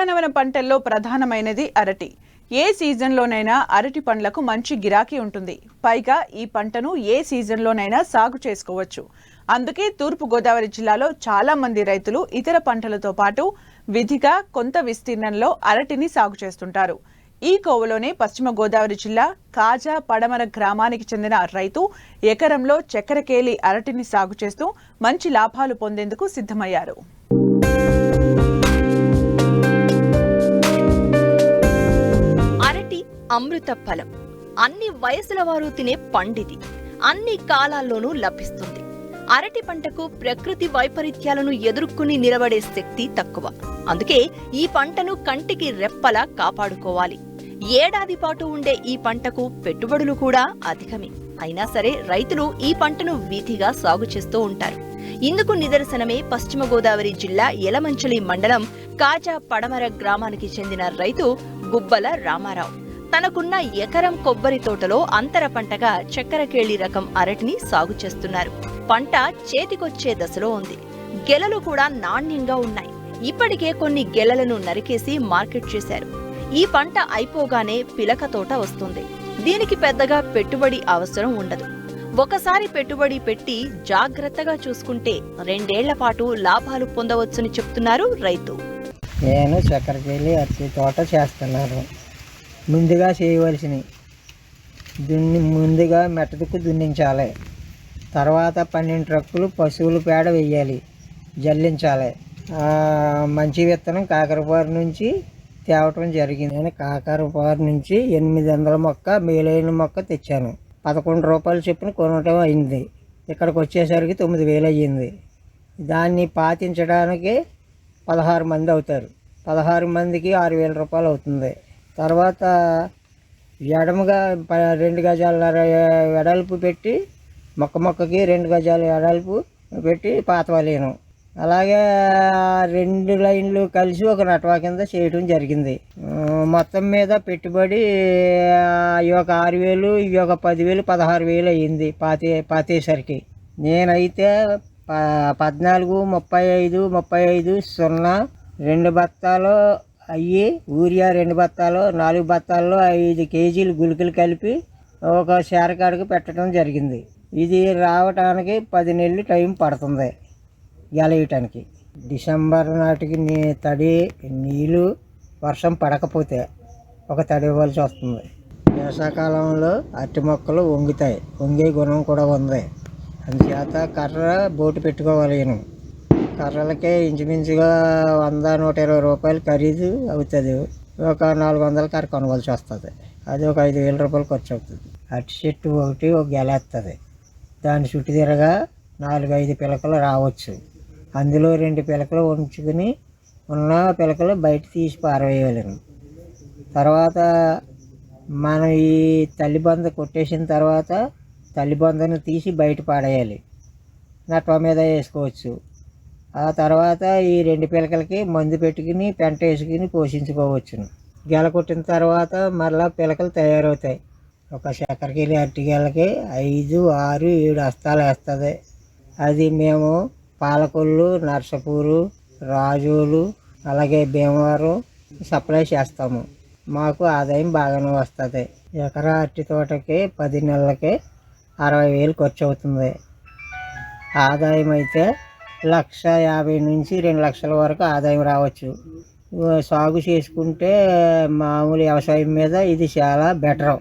ఉద్యానవన పంటల్లో ప్రధానమైనది అరటి. ఏ సీజన్లోనైనా అరటి పండ్లకు మంచి గిరాకీ ఉంటుంది. పైగా ఈ పంటను ఏ సీజన్లోనైనా సాగు చేసుకోవచ్చు. అందుకే తూర్పు గోదావరి జిల్లాలో చాలా మంది రైతులు ఇతర పంటలతో పాటు విధిగా కొంత విస్తీర్ణంలో అరటిని సాగు చేస్తుంటారు. ఈ కోవలోనే పశ్చిమ గోదావరి జిల్లా కాజా పడమర గ్రామానికి చెందిన రైతు ఎకరంలో చక్కెరకేళి అరటిని సాగు చేస్తూ మంచి లాభాలు పొందేందుకు సిద్ధమయ్యారు. అమృత ఫలం అన్ని వయసుల వారు తినే పండిది. అన్ని కాలాల్లోనూ లభిస్తుంది. అరటి పంటకు ప్రకృతి వైపరీత్యాలను ఎదుర్కొని నిలబడే శక్తి తక్కువ. అందుకే ఈ పంటను కంటికి రెప్పలా కాపాడుకోవాలి. ఏడాది పాటు ఉండే ఈ పంటకు పెట్టుబడులు కూడా అధికమే. అయినా సరే రైతులు ఈ పంటను వీధిగా సాగు చేస్తూ ఉంటారు. ఇందుకు నిదర్శనమే పశ్చిమ గోదావరి జిల్లా యలమంచిలి మండలం కాజా పడమర గ్రామానికి చెందిన రైతు గుబ్బల రామారావు. తనకున్న ఎకరం కొబ్బరి తోటలో అంతర పంటగా చక్కెరకేళి రకం అరటిని సాగు చేస్తున్నారు. పంట చేతికొచ్చే దశలో ఉంది. గెలలు కూడా నాణ్యంగా ఉన్నాయి. ఇప్పటికే కొన్ని గెలలను నరికేసి మార్కెట్ చేశారు. ఈ పంట అయిపోగానే పిలక తోట వస్తుంది. దీనికి పెద్దగా పెట్టుబడి అవసరం ఉండదు. ఒకసారి పెట్టుబడి పెట్టి జాగ్రత్తగా చూసుకుంటే 2 ఏళ్ల పాటు లాభాలు పొందవచ్చని చెప్తున్నారు రైతు. నేను చక్కెరకేళి అరటి తోట చేస్తున్నాను. ముందుగా చేయవలసినవి ముందుగా మెట్టదుక్కు దున్నించాలి. తర్వాత 12 ట్రక్కులు పశువుల పేడ వేయాలి, జల్లించాలి. మంచి విత్తనం కాకరపారు నుంచి తేవటం జరిగింది. నేను కాకరపారు నుంచి 800 మొక్క మేలైన మొక్క తెచ్చాను. 11 రూపాయలు చొప్పున కొనటం అయింది. ఇక్కడికి వచ్చేసరికి 9,000 అయ్యింది. దాన్ని పాతించడానికి 16 మంది అవుతారు. 16 మందికి 6,000 రూపాయలు అవుతుంది. తర్వాత ఎడమగా 2 గజాల వెడల్పు పెట్టి మొక్కకి 2 గజాల వెడల్పు పెట్టి పాతవలేను. అలాగే 2 లైన్లు కలిసి ఒక నటవా కింద చేయడం జరిగింది. మొత్తం మీద పెట్టుబడి ఈ ఒక 6,000, ఈ ఒక 10,000, 16,000 అయ్యింది పాతేసరికి. నేనైతే 14, 35, 35, 0, 2 బత్తాలు అయ్యి యూరియా 2 బత్తాలు, 4 బత్తాల్లో 5 కేజీలు గుళికలు కలిపి ఒక షేరకాడికి పెట్టడం జరిగింది. ఇది రావటానికి 10 నెలలు టైం పడుతుంది గెలయటానికి. డిసెంబర్ నాటికి తడి నీళ్ళు వర్షం పడకపోతే ఒక తడి ఇవ్వాల్సి వస్తుంది. వేసవకాలంలో అరటి మొక్కలు వంగుతాయి. వంగే గుణం కూడా ఉంది. అందుచేత కర్ర బోటు పెట్టుకోవాలి. కర్రలకే ఇంచుమించుగా 100-120 రూపాయలు ఖరీదు అవుతుంది. ఒక 400 కర్ర కొనవలసి వస్తుంది. అది ఒక 5,000 రూపాయలు ఖర్చు అవుతుంది. అరటి చెట్టు ఒకటి ఒక గెలేస్తుంది. దాని చుట్టూ తిరగా 4-5 పిలకలు రావచ్చు. అందులో 2 పిలకలు ఉంచుకుని ఉన్న పిలకలు బయట తీసి పారవేయాలను. తర్వాత మనం ఈ తల్లిబంద కొట్టేసిన తర్వాత తల్లిబందను తీసి బయట పాడేయాలి. నట్వ మీద వేసుకోవచ్చు. ఆ తర్వాత ఈ 2 పిలకలకి మందు పెట్టుకుని పెంట వేసుకుని పోషించుకోవచ్చును. గెల కొట్టిన తర్వాత మరలా పిలకలు తయారవుతాయి. ఒక చక్కెరకేళి అరటి గెలకి 5, 6, 7 హస్తాలు వేస్తుంది. అది మేము పాలకొల్లు, నర్సపూరు, రాజోలు, అలాగే భీమవరం సప్లై చేస్తాము. మాకు ఆదాయం బాగానే వస్తుంది. ఎకరా అరటి తోటకి 10 నెలలకి 60,000 ఖర్చు అవుతుంది. ఆదాయం అయితే 1,50,000 నుంచి 2 లక్షల వరకు ఆదాయం రావచ్చు. సాగు చేసుకుంటే మామూలు వ్యవసాయం మీద ఇది చాలా బెటర్.